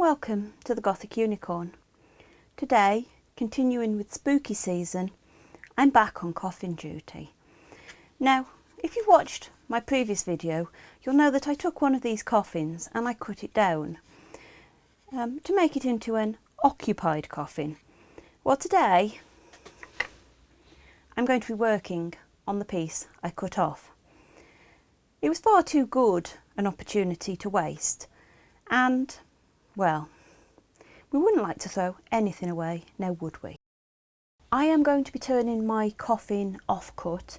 welcome to the Gothic Unicorn. Today, continuing with spooky season, I'm back on coffin duty. Now, if you've watched my previous video, you'll know that I took one of these coffins and I cut it down to make it into an occupied coffin. Well, today I'm going to be working on the piece I cut off. It was far too good an opportunity to waste, and well, we wouldn't like to throw anything away, now would we? I am going to be turning my coffin offcut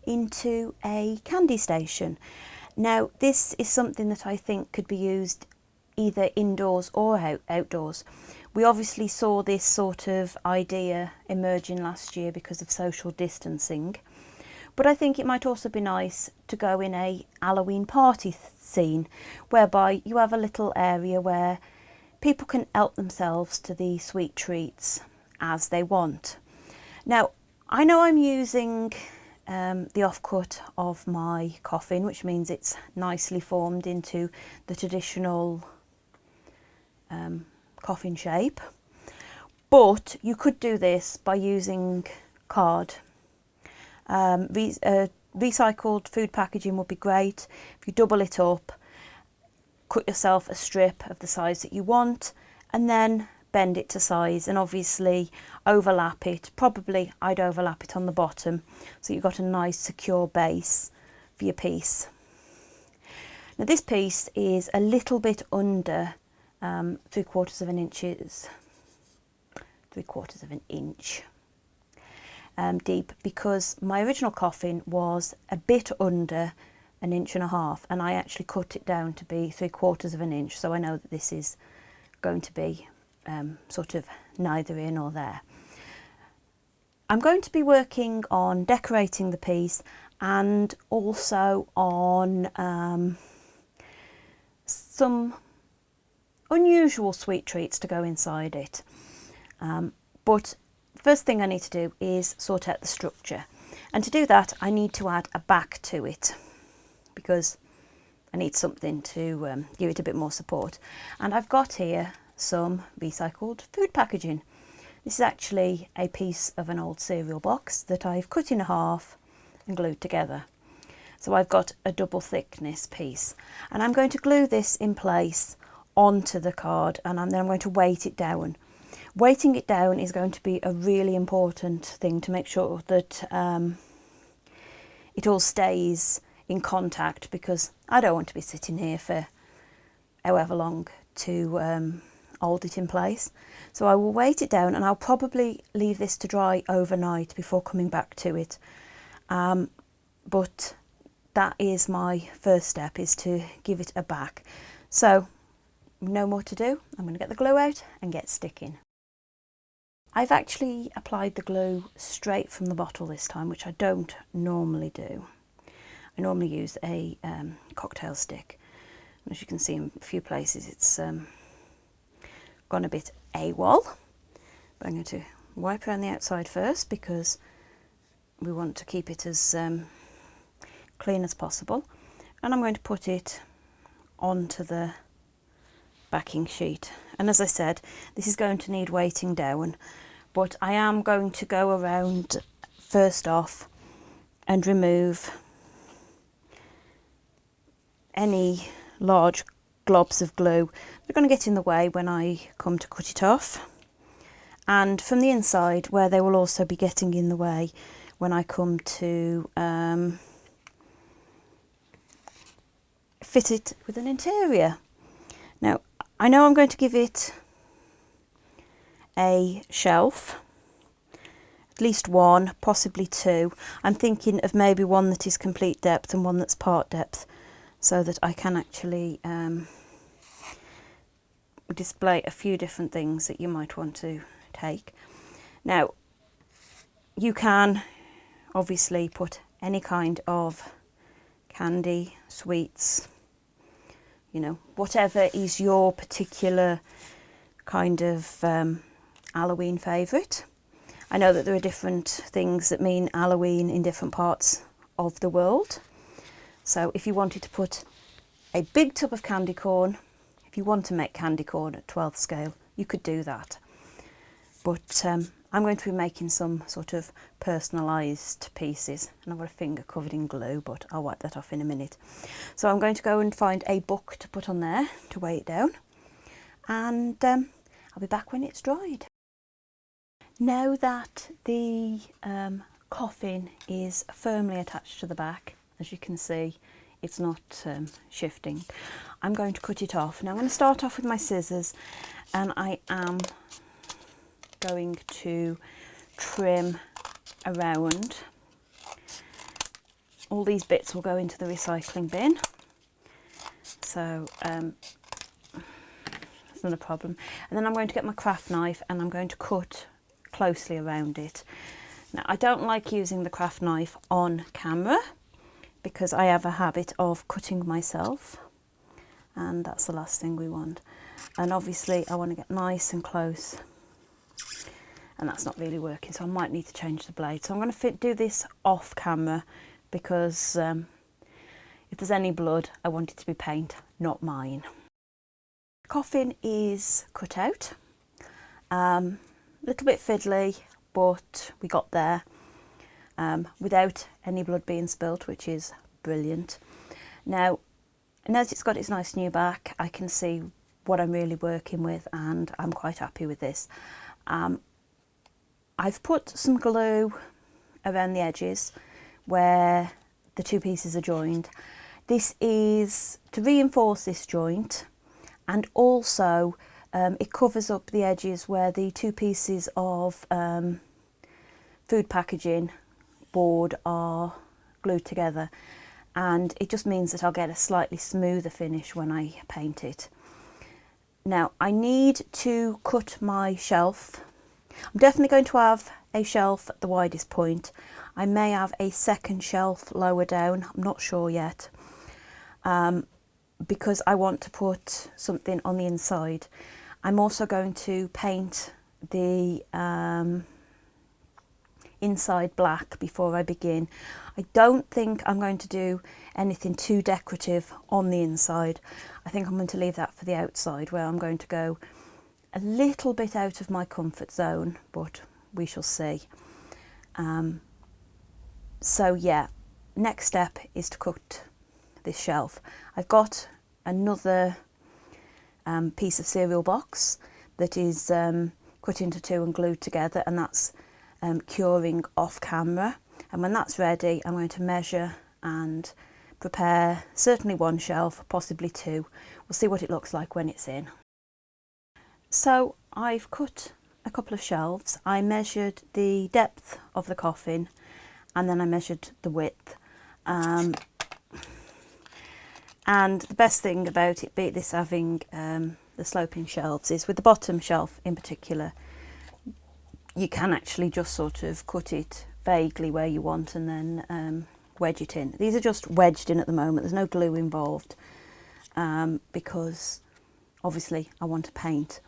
into a candy station. Now, this is something that I think could be used either indoors or outdoors. We obviously saw this sort of idea emerging last year because of social distancing, but I think it might also be nice to go in a Halloween party scene, whereby you have a little area where people can help themselves to the sweet treats as they want. Now, I know I'm using the offcut of my coffin, which means it's nicely formed into the traditional coffin shape, but you could do this by using card. Recycled food packaging would be great. If you double it up, cut yourself a strip of the size that you want and then bend it to size, and obviously overlap it. Probably I'd overlap it on the bottom so you've got a nice secure base for your piece. Now, this piece is a little bit under 3/4 of an inch deep, because my original coffin was a bit under 1.5 inches, and I actually cut it down to be 3/4 of an inch, so I know that this is going to be sort of neither here nor there. I'm going to be working on decorating the piece and also on some unusual sweet treats to go inside it. But first thing I need to do is sort out the structure, and to do that I need to add a back to it because I need something to give it a bit more support. And I've got here some recycled food packaging. This is actually a piece of an old cereal box that I've cut in half and glued together. So I've got a double thickness piece, and I'm going to glue this in place onto the card, and then I'm going to weight it down. Weighting it down is going to be a really important thing to make sure that it all stays in contact, because I don't want to be sitting here for however long to hold it in place. So I will weight it down, and I'll probably leave this to dry overnight before coming back to it. But that is my first step, is to give it a back. So no more to do. I'm going to get the glue out and get sticking. I've actually applied the glue straight from the bottle this time, which I don't normally do. I normally use a cocktail stick. And as you can see in a few places, it's gone a bit AWOL. But I'm going to wipe around the outside first because we want to keep it as clean as possible. And I'm going to put it onto the backing sheet. And as I said, this is going to need weighting down, but I am going to go around first off and remove any large globs of glue that are going to get in the way when I come to cut it off, and from the inside where they will also be getting in the way when I come to fit it with an interior. Now, I know I'm going to give it a shelf, at least one, possibly two. I'm thinking of maybe one that is complete depth and one that's part depth, so that I can actually display a few different things that you might want to take. Now, you can obviously put any kind of candy, sweets, you know, whatever is your particular kind of Halloween favourite. I know that there are different things that mean Halloween in different parts of the world. So if you wanted to put a big tub of candy corn, If you want to make candy corn at 12th scale, you could do that. But I'm going to be making some sort of personalised pieces, and I've got a finger covered in glue, but I'll wipe that off in a minute. So I'm going to go and find a book to put on there to weigh it down, and I'll be back when it's dried. Now that the coffin is firmly attached to the back, as you can see, it's not shifting, I'm going to cut it off. Now I'm going to start off with my scissors, and I am going to trim around. All these bits will go into the recycling bin, so it's not a problem. And then I'm going to get my craft knife and I'm going to cut closely around it. Now I don't like using the craft knife on camera because I have a habit of cutting myself, and that's the last thing we want. And obviously I want to get nice and close, and that's not really working, so I might need to change the blade. So I'm going to do this off camera because if there's any blood, I want it to be paint, not mine. Coffin is cut out, a little bit fiddly, but we got there without any blood being spilt, which is brilliant. Now, as it's got its nice new back, I can see what I'm really working with, and I'm quite happy with this. I've put some glue around the edges where the two pieces are joined. This is to reinforce this joint, and also it covers up the edges where the two pieces of food packaging board are glued together, and it just means that I'll get a slightly smoother finish when I paint it. Now I need to cut my shelf. I'm definitely going to have a shelf at the widest point. I may have a second shelf lower down, I'm not sure yet, because I want to put something on the inside. I'm also going to paint the inside black before I begin. I don't think I'm going to do anything too decorative on the inside. I think I'm going to leave that for the outside, where I'm going to go a little bit out of my comfort zone, but we shall see. So yeah, next step is to cut this shelf. I've got another piece of cereal box that is cut into two and glued together, and that's curing off camera. And when that's ready, I'm going to measure and prepare certainly one shelf, possibly two. We'll see what it looks like when it's in. So I've cut a couple of shelves. I measured the depth of the coffin, and then I measured the width. And the best thing about it, be this having the sloping shelves, is with the bottom shelf in particular, you can actually just sort of cut it vaguely where you want and then wedge it in. These are just wedged in at the moment, there's no glue involved, because obviously I want to paint.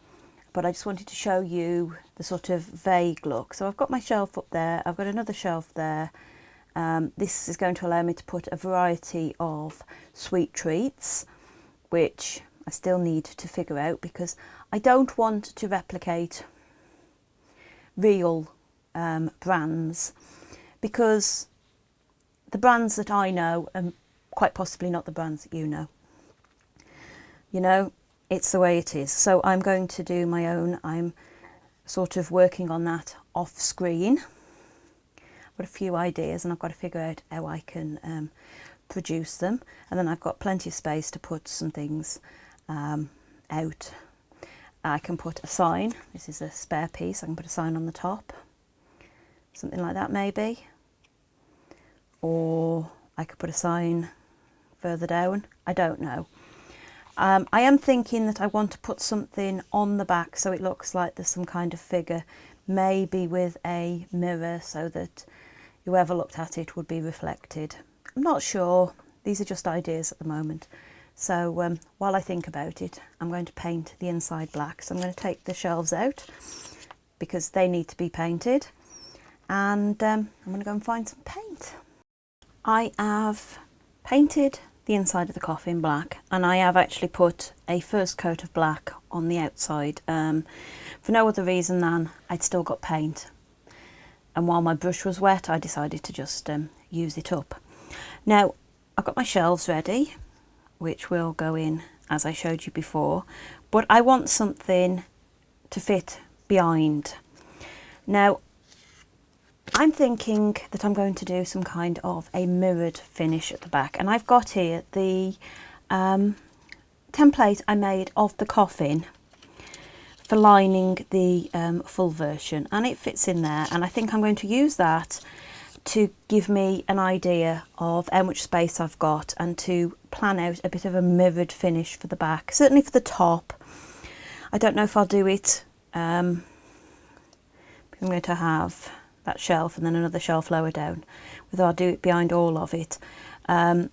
But I just wanted to show you the sort of vague look. So I've got my shelf up there, I've got another shelf there. This is going to allow me to put a variety of sweet treats, which I still need to figure out, because I don't want to replicate real brands, because the brands that I know are quite possibly not the brands that you know. You know, it's the way it is. So I'm going to do my own. I'm sort of working on that off screen. I've got a few ideas and I've got to figure out how I can produce them. And then I've got plenty of space to put some things out. I can put a sign. This is a spare piece. I can put a sign on the top. Something like that maybe. Or I could put a sign further down. I don't know. I am thinking that I want to put something on the back so it looks like there's some kind of figure, maybe with a mirror, so that whoever looked at it would be reflected. I'm not sure. These are just ideas at the moment. So while I think about it, I'm going to paint the inside black. So I'm going to take the shelves out because they need to be painted, and I'm going to go and find some paint. I have painted the inside of the coffin black, and I have actually put a first coat of black on the outside for no other reason than I'd still got paint, and while my brush was wet I decided to just use it up. Now I've got my shelves ready, which will go in as I showed you before, but I want something to fit behind. Now I'm thinking that I'm going to do some kind of a mirrored finish at the back, and I've got here the template I made of the coffin for lining the full version, and it fits in there, and I think I'm going to use that to give me an idea of how much space I've got and to plan out a bit of a mirrored finish for the back, certainly for the top. I don't know if I'll do it, I'm going to have that shelf and then another shelf lower down, whether I'll do it behind all of it,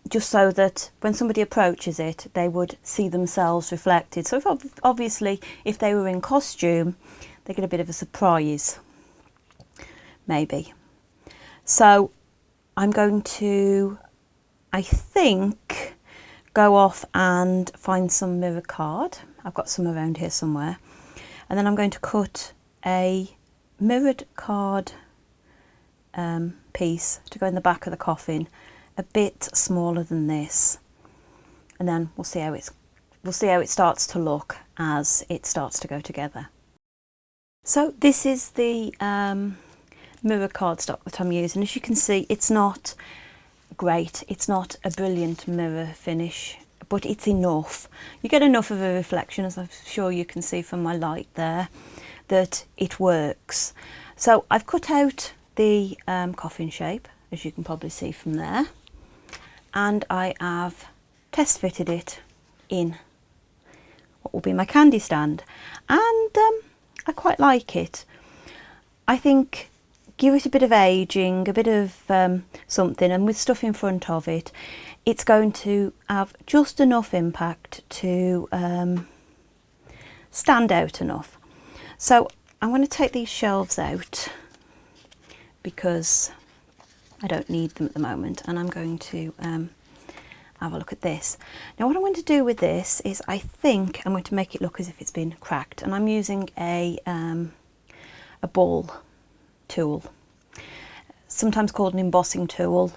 just so that when somebody approaches it they would see themselves reflected. So obviously if they were in costume they get a bit of a surprise maybe. So I'm going to, I think, go off and find some mirror card. I've got some around here somewhere, and then I'm going to cut a mirrored card piece to go in the back of the coffin, a bit smaller than this, and then we'll see how it starts to look as it starts to go together. So this is the mirror cardstock that I'm using. As you can see, it's not great, it's not a brilliant mirror finish, but it's enough. You get enough of a reflection, as I'm sure you can see from my light there, that it works. So I've cut out the coffin shape, as you can probably see from there, and I have test fitted it in what will be my candy stand, and I quite like it. I think give it a bit of aging, a bit of something, and with stuff in front of it, it's going to have just enough impact to stand out enough. So I'm going to take these shelves out because I don't need them at the moment, and I'm going to have a look at this. Now what I'm going to do with this is I think I'm going to make it look as if it's been cracked, and I'm using a ball tool, sometimes called an embossing tool.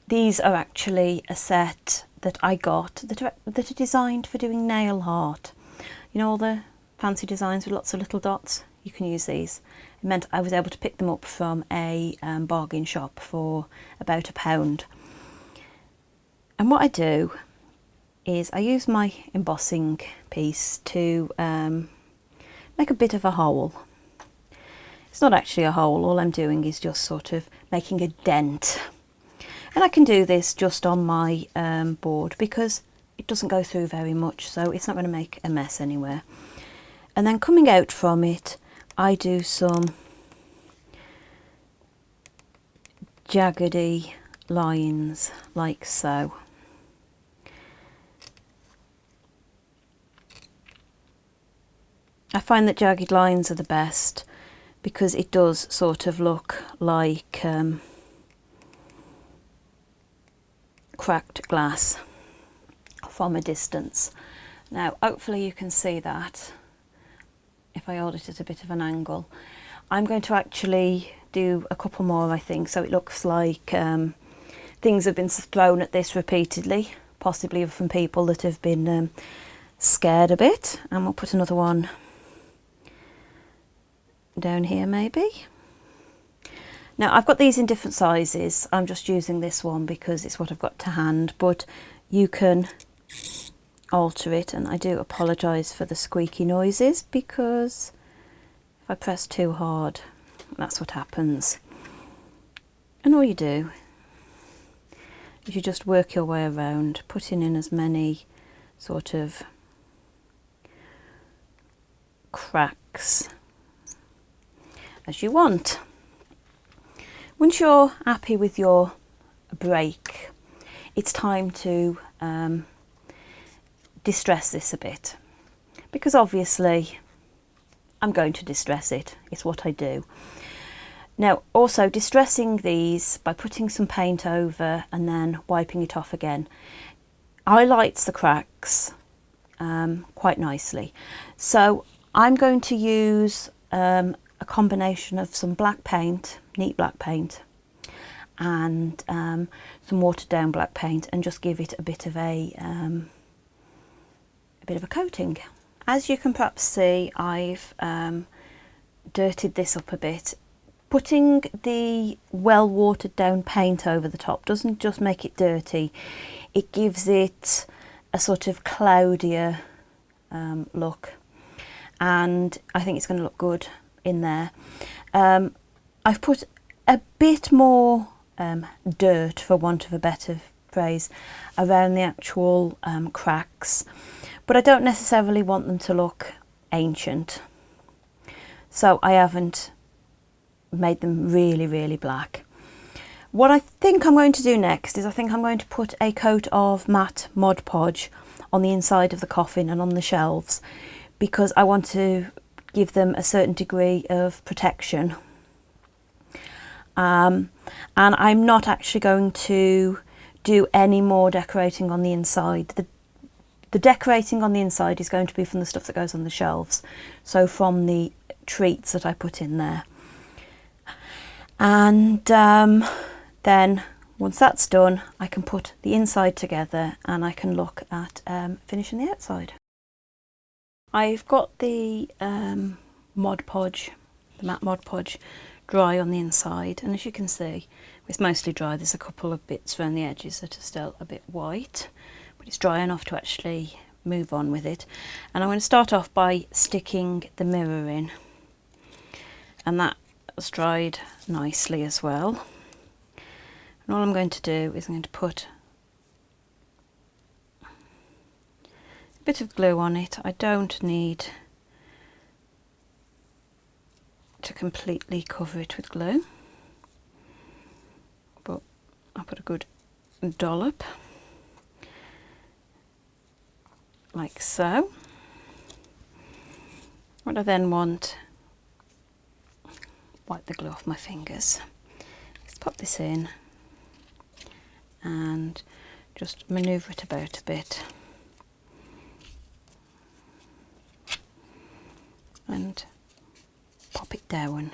These are actually a set that I got that are designed for doing nail art. You know, all the fancy designs with lots of little dots? You can use these. It meant I was able to pick them up from a bargain shop for about £1. And what I do is I use my embossing piece to make a bit of a hole. It's not actually a hole, all I'm doing is just sort of making a dent. And I can do this just on my board because it doesn't go through very much, so it's not going to make a mess anywhere. And then coming out from it, I do some jaggedy lines like so. I find that jagged lines are the best because it does sort of look like cracked glass from a distance. Now hopefully you can see that if I hold it at a bit of an angle. I'm going to actually do a couple more, I think, so it looks like things have been thrown at this repeatedly, possibly from people that have been scared a bit. And we'll put another one down here maybe. Now I've got these in different sizes. I'm just using this one because it's what I've got to hand, but you can alter it, and I do apologise for the squeaky noises because if I press too hard that's what happens. And all you do is you just work your way around, putting in as many sort of cracks as you want. Once you're happy with your break, it's time to distress this a bit, because obviously I'm going to distress it. It's what I do. Now also distressing these by putting some paint over and then wiping it off again highlights the cracks quite nicely. So I'm going to use a combination of some black paint, neat black paint, and some watered down black paint, and just give it a bit of a coating. As you can perhaps see, I've dirtied this up a bit. Putting the well watered down paint over the top doesn't just make it dirty, it gives it a sort of cloudier look, and I think it's going to look good in there. I've put a bit more dirt, for want of a better phrase, around the actual cracks, but I don't necessarily want them to look ancient, so I haven't made them really black. What I think I'm going to do next is I think I'm going to put a coat of matte Mod Podge on the inside of the coffin and on the shelves, because I want to give them a certain degree of protection. And I'm not actually going to do any more decorating on the inside. The decorating on the inside is going to be from the stuff that goes on the shelves, so from the treats that I put in there. And then once that's done, I can put the inside together and I can look at finishing the outside. I've got the Mod Podge, the matte Mod Podge, dry on the inside, and as you can see, it's mostly dry. There's a couple of bits around the edges that are still a bit white, but it's dry enough to actually move on with it. And I'm going to start off by sticking the mirror in, and that has dried nicely as well. And all I'm going to do is I'm going to put a bit of glue on it. I don't need to completely cover it with glue, but I'll put a good dollop like so. What I then want, wipe the glue off my fingers, just pop this in and just manoeuvre it about a bit, and pop it down.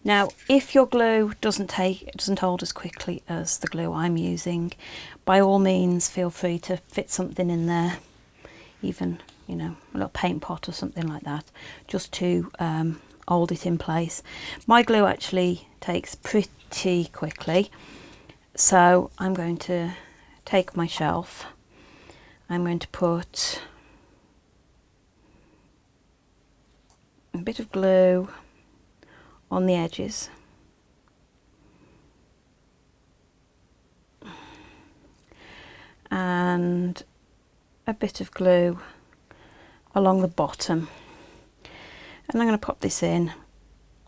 Now if your glue doesn't hold as quickly as the glue I'm using, by all means feel free to fit something in there, even, you know, a little paint pot or something like that, just to hold it in place. My glue actually takes pretty quickly, so I'm going to take my shelf, I'm going to put a bit of glue on the edges, and a bit of glue along the bottom, and I'm going to pop this in.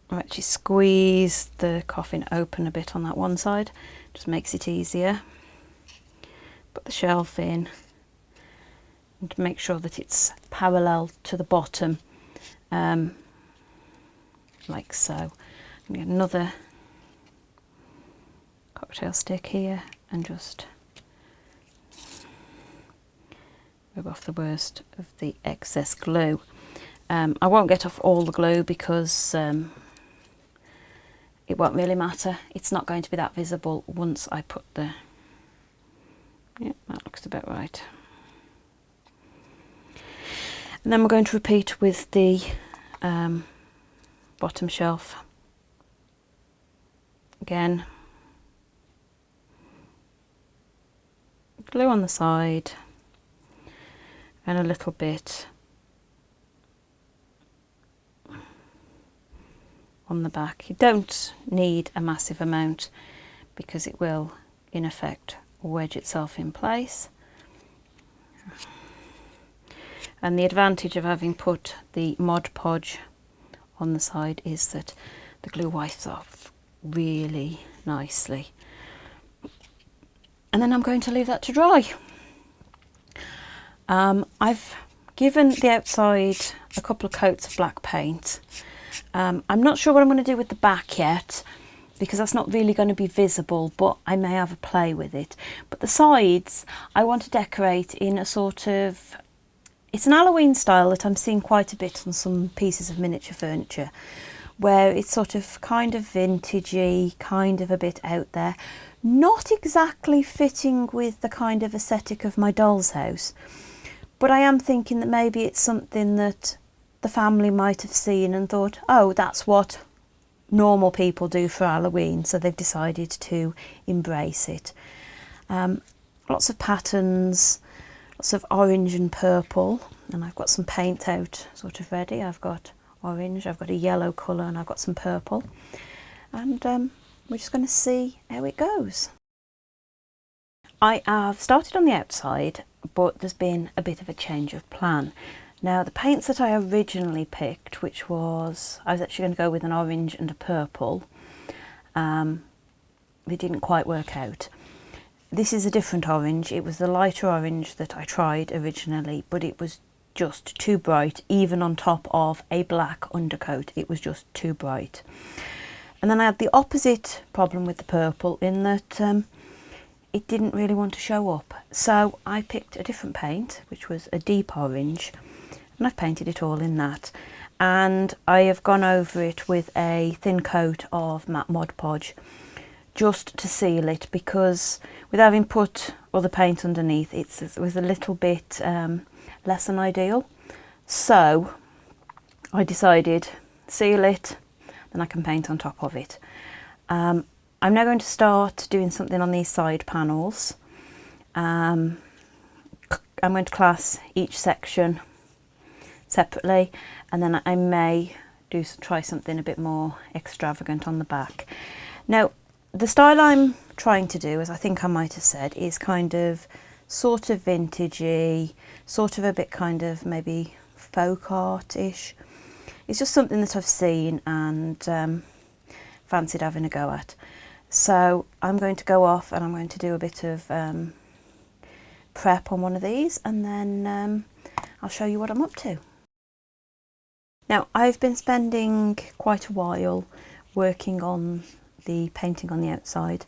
I've actually squeezed the coffin open a bit on that one side, just makes it easier. Put the shelf in and to make sure that it's parallel to the bottom, like so. I'm going to get another cocktail stick here and just rub off the worst of the excess glue. I won't get off all the glue because it won't really matter. It's not going to be that visible once I put the... Yeah, that looks about right. And then we're going to repeat with the bottom shelf. Again, glue on the side and a little bit on the back. You don't need a massive amount because it will in effect wedge itself in place. And the advantage of having put the Mod Podge on the side is that the glue wipes off really nicely. And then I'm going to leave that to dry. I've given the outside a couple of coats of black paint, I'm not sure what I'm going to do with the back yet, because that's not really going to be visible, but I may have a play with it. But the sides I want to decorate in a sort of, it's an Halloween style that I'm seeing quite a bit on some pieces of miniature furniture, where it's sort of kind of vintagey, kind of a bit out there, not exactly fitting with the kind of aesthetic of my doll's house. But I am thinking that maybe it's something that the family might have seen and thought, oh, that's what normal people do for Halloween, so they've decided to embrace it. Lots of patterns, lots of orange and purple, and I've got some paint out sort of ready. I've got orange, I've got a yellow colour, and I've got some purple, and we're just going to see how it goes. I have started on the outside, but there's been a bit of a change of plan. Now, the paints that I originally picked, which was, I was actually going to go with an orange and a purple, they didn't quite work out. This is a different orange. It was the lighter orange that I tried originally, but it was just too bright, even on top of a black undercoat. It was just too bright. And then I had the opposite problem with the purple, in that it didn't really want to show up. So I picked a different paint, which was a deep orange, and I've painted it all in that. And I have gone over it with a thin coat of matte Mod Podge, just to seal it, because with having put other paint underneath, it was a little bit less than ideal. So I decided, seal it, then I can paint on top of it. I'm now going to start doing something on these side panels. I'm going to class each section separately, and then I may try something a bit more extravagant on the back. Now, the style I'm trying to do, as I think I might have said, is kind of sort of vintagey, sort of a bit kind of maybe folk art-ish. It's just something that I've seen and fancied having a go at. So I'm going to go off and I'm going to do a bit of prep on one of these, and then I'll show you what I'm up to. Now, I've been spending quite a while working on the painting on the outside.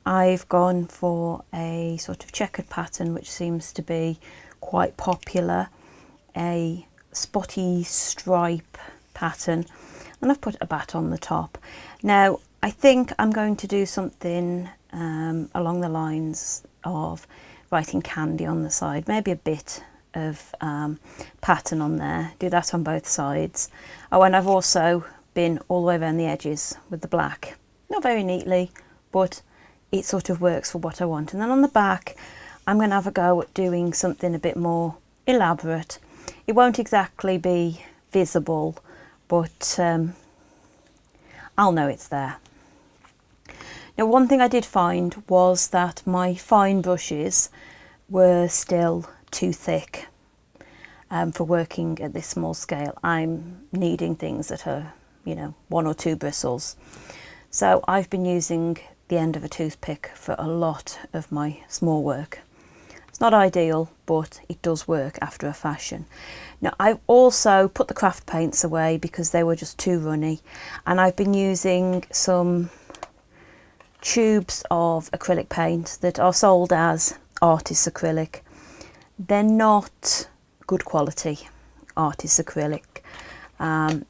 I've gone for a sort of checkered pattern, which seems to be quite popular, a spotty stripe pattern, and I've put a bat on the top. Now, I think I'm going to do something along the lines of writing candy on the side, maybe a bit of pattern on there, do that on both sides. Oh, and I've also been all the way around the edges with the black, not very neatly, but it sort of works for what I want. And then on the back, I'm going to have a go at doing something a bit more elaborate. It won't exactly be visible, but I'll know it's there. Now, one thing I did find was that my fine brushes were still too thick for working at this small scale. I'm needing things that are, you know, 1 or 2 bristles. So I've been using the end of a toothpick for a lot of my small work. It's not ideal, but it does work after a fashion. Now, I've also put the craft paints away because they were just too runny, and I've been using some tubes of acrylic paint that are sold as artist's acrylic. They're not good quality artist's acrylic.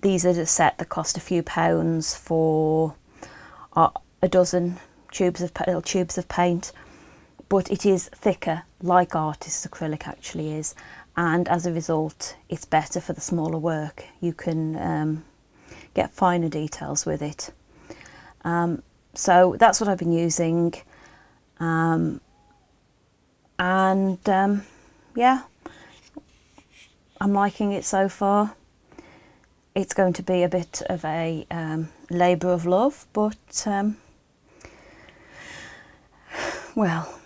These are a set that cost a few pounds for a dozen little tubes of paint, but it is thicker, like artist's acrylic actually is, and as a result it's better for the smaller work. You can get finer details with it. So that's what I've been using, yeah, I'm liking it so far. It's going to be a bit of a labour of love, but well,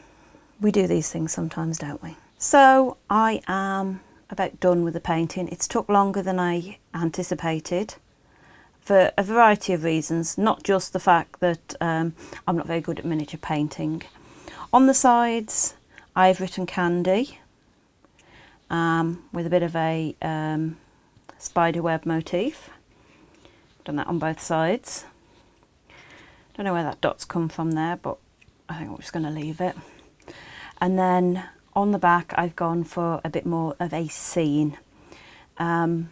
we do these things sometimes, don't we? So I am about done with the painting. It's took longer than I anticipated for a variety of reasons, not just the fact that I'm not very good at miniature painting. On the sides, I've written candy with a bit of a spider web motif. Done that on both sides. Don't know where that dot's come from there, but I think I'm just going to leave it. And then on the back I've gone for a bit more of a scene. I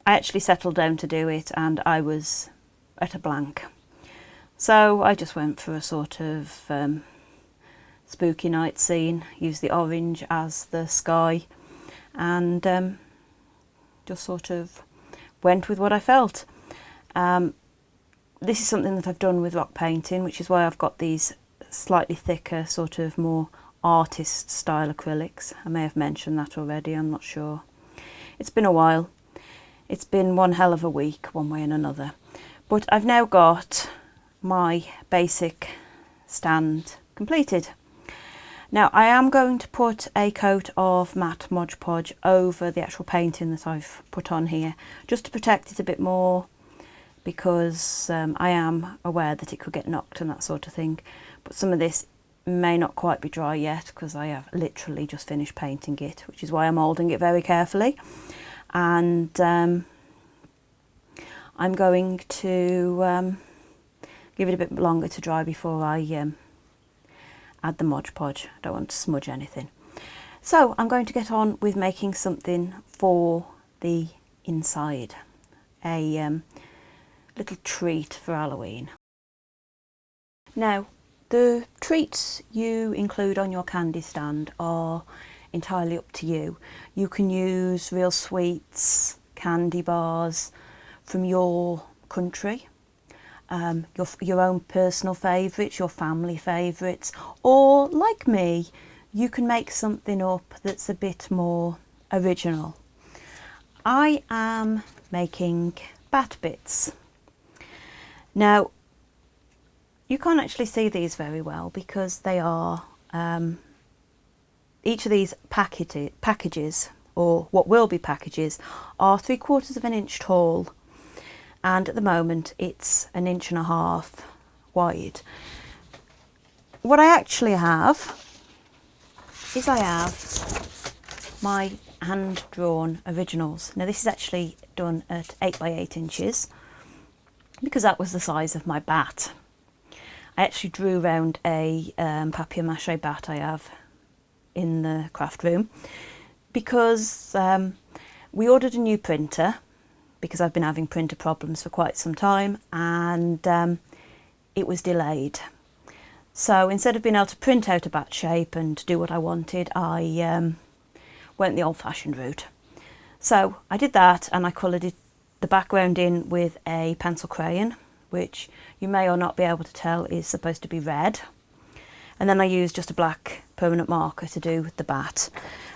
actually settled down to do it and I was at a blank. So I just went for a sort of spooky night scene, used the orange as the sky, and just sort of went with what I felt. This is something that I've done with rock painting, which is why I've got these slightly thicker, sort of more artist style acrylics. I may have mentioned that already, I'm not sure. It's been a while. It's been one hell of a week, one way and another. But I've now got my basic stand completed. Now I am going to put a coat of matte Mod Podge over the actual painting that I've put on here, just to protect it a bit more, because I am aware that it could get knocked and that sort of thing. But some of this may not quite be dry yet, because I have literally just finished painting it, which is why I'm holding it very carefully. And I'm going to give it a bit longer to dry before I add the Mod Podge. I don't want to smudge anything. So I'm going to get on with making something for the inside. A little treat for Halloween. Now, the treats you include on your candy stand are entirely up to you. You can use real sweets, candy bars from your country, your own personal favourites, your family favourites, or like me, you can make something up that's a bit more original. I am making bat bits. Now, you can't actually see these very well because they are, each of these packages, or what will be packages, are 3/4 of an inch tall, and at the moment it's 1.5 inches wide. What I actually have is I have my hand-drawn originals. Now this is actually done at 8 by 8 inches because that was the size of my bat. I actually drew around a papier-mâché bat I have in the craft room because we ordered a new printer because I've been having printer problems for quite some time, and it was delayed. So instead of being able to print out a bat shape and do what I wanted, I went the old-fashioned route. So I did that, and I coloured the background in with a pencil crayon, which you may or not be able to tell is supposed to be red. And then I used just a black permanent marker to do the bat.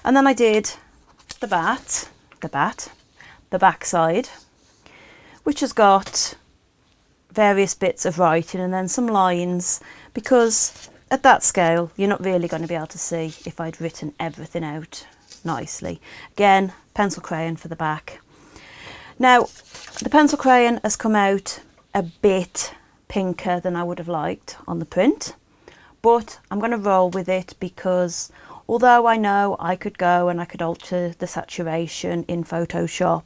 And then I did the back side, which has got various bits of writing and then some lines, because at that scale you're not really going to be able to see if I'd written everything out nicely. Again, pencil crayon for the back. Now the pencil crayon has come out a bit pinker than I would have liked on the print, but I'm going to roll with it because although I know I could go and I could alter the saturation in Photoshop,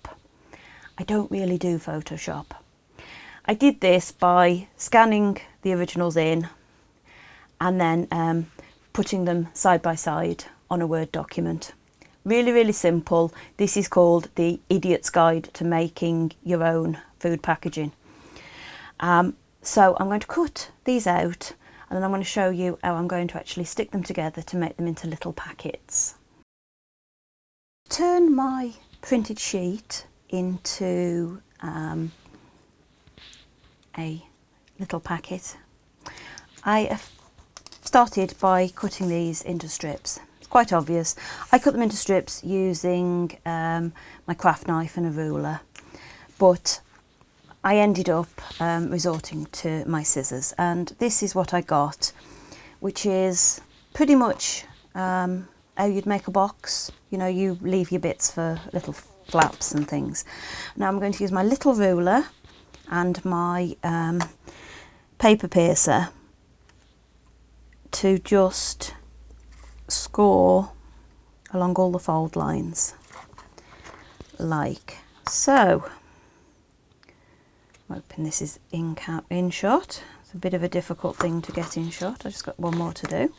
I don't really do Photoshop. I did this by scanning the originals in and then putting them side by side on a Word document. Really, really simple. This is called the Idiot's Guide to Making Your Own Food Packaging. So I'm going to cut these out, and then I'm going to show you how I'm going to actually stick them together to make them into little packets. Turn my printed sheet into a little packet. I have started by cutting these into strips. It's quite obvious. I cut them into strips using my craft knife and a ruler, but I ended up resorting to my scissors, and this is what I got, which is pretty much how you'd make a box. You know, you leave your bits for little flaps and things. Now I'm going to use my little ruler and my paper piercer to just score along all the fold lines, like so. I'm hoping this is in shot. It's a bit of a difficult thing to get in shot. I just got one more to do.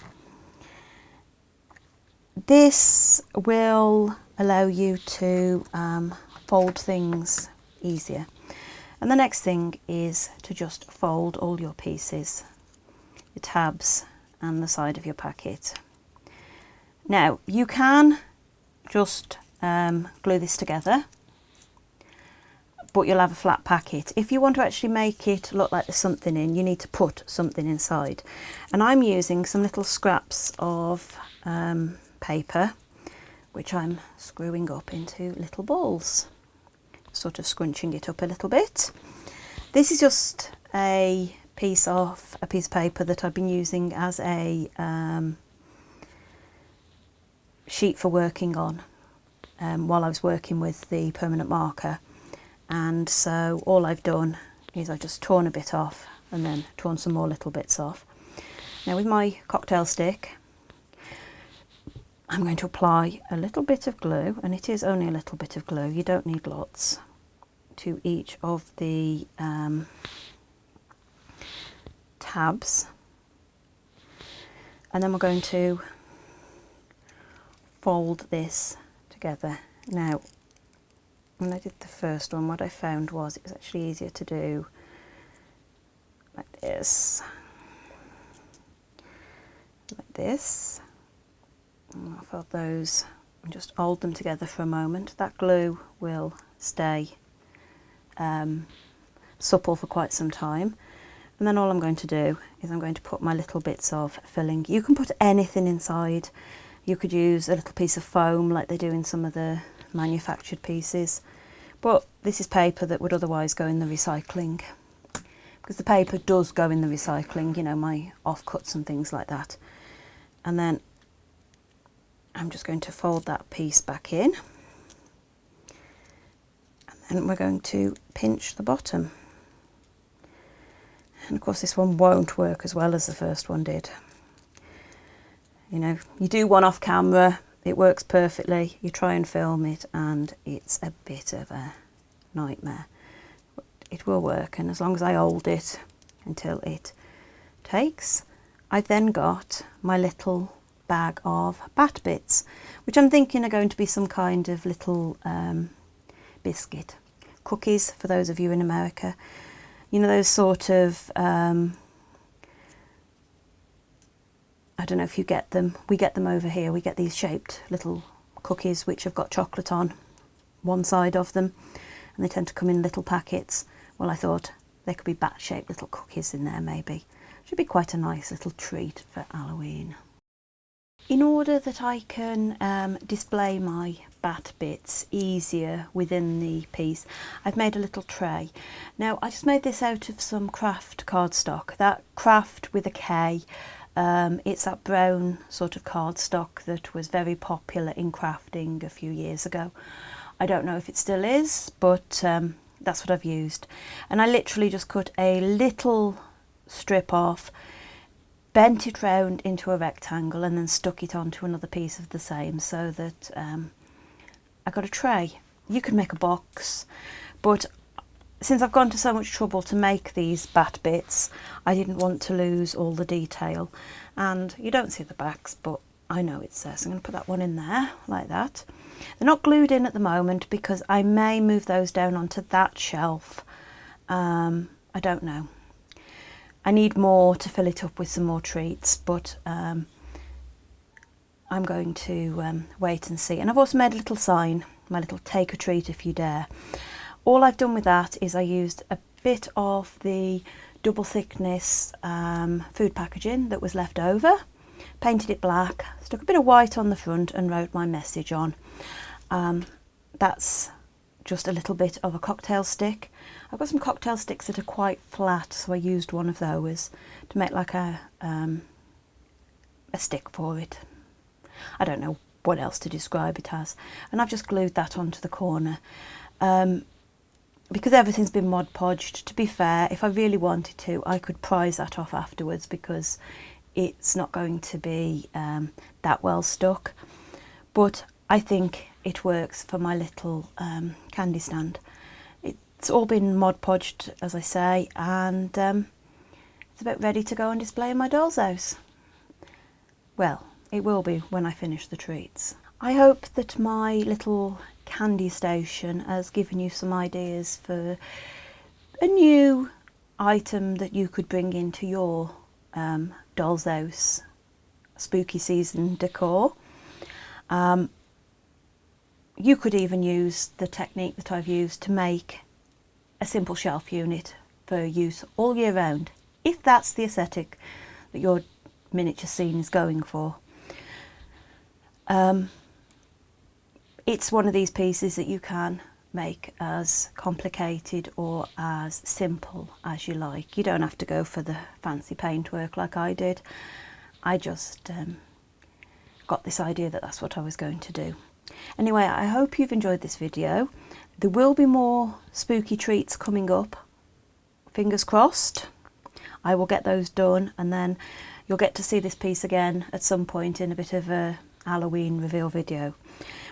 This will allow you to fold things easier. And the next thing is to just fold all your pieces, your tabs and the side of your packet. Now you can just glue this together, but you'll have a flat packet. If you want to actually make it look like there's something in, you need to put something inside. And I'm using some little scraps of paper, which I'm screwing up into little balls, sort of scrunching it up a little bit. This is just a piece of paper that I've been using as a sheet for working on while I was working with the permanent marker. And so all I've done is I've just torn a bit off and then torn some more little bits off. Now with my cocktail stick, I'm going to apply a little bit of glue, and it is only a little bit of glue, you don't need lots, to each of the tabs. And then we're going to fold this together. Now, when I did the first one, what I found was it was actually easier to do like this, and I'll fold those and just hold them together for a moment. That glue will stay supple for quite some time. And then all I'm going to do is I'm going to put my little bits of filling. You can put anything inside. You could use a little piece of foam like they do in some of the manufactured pieces. But this is paper that would otherwise go in the recycling, because the paper does go in the recycling, you know, my offcuts and things like that. And then I'm just going to fold that piece back in, and then we're going to pinch the bottom. And of course this one won't work as well as the first one did. You know, you do one off camera, it works perfectly, you try and film it and it's a bit of a nightmare. But it will work, and as long as I hold it until it takes, I've then got my little bag of bat bits, which I'm thinking are going to be some kind of little biscuit. Cookies, for those of you in America. You know, those sort of, I don't know if you get them, we get them over here, we get these shaped little cookies which have got chocolate on one side of them, and they tend to come in little packets. Well, I thought there could be bat shaped little cookies in there maybe. Should be quite a nice little treat for Halloween. In order that I can display my bat bits easier within the piece, I've made a little tray. Now I just made this out of some craft cardstock, that craft with a K. It's that brown sort of cardstock that was very popular in crafting a few years ago. I don't know if it still is, but that's what I've used. And I literally just cut a little strip off, bent it round into a rectangle and then stuck it onto another piece of the same, so that I got a tray. You could make a box, but since I've gone to so much trouble to make these bat bits, I didn't want to lose all the detail. And you don't see the backs, but I know it's there, so I'm going to put that one in there like that. They're not glued in at the moment because I may move those down onto that shelf. I don't know. I need more to fill it up with some more treats, but I'm going to wait and see. And I've also made a little sign, my little take a treat if you dare. All I've done with that is I used a bit of the double thickness food packaging that was left over, painted it black, stuck a bit of white on the front and wrote my message on. That's just a little bit of a cocktail stick. I've got some cocktail sticks that are quite flat, so I used one of those to make like a stick for it. I don't know what else to describe it as. And I've just glued that onto the corner. Because everything's been Mod Podged, to be fair, if I really wanted to, I could prise that off afterwards because it's not going to be that well stuck. But I think it works for my little candy stand. It's all been Mod Podged, as I say, and it's about ready to go and display in my doll's house. Well, it will be when I finish the treats. I hope that my little candy station has given you some ideas for a new item that you could bring into your doll's house spooky season decor. You could even use the technique that I've used to make a simple shelf unit for use all year round, if that's the aesthetic that your miniature scene is going for. It's one of these pieces that you can make as complicated or as simple as you like. You don't have to go for the fancy paintwork like I did. I just got this idea that that's what I was going to do. Anyway, I hope you've enjoyed this video. There will be more spooky treats coming up. Fingers crossed. I will get those done, and then you'll get to see this piece again at some point in a bit of a Halloween reveal video.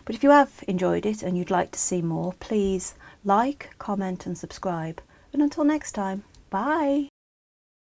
But if you have enjoyed it and you'd like to see more, please like, comment and subscribe. And until next time, bye!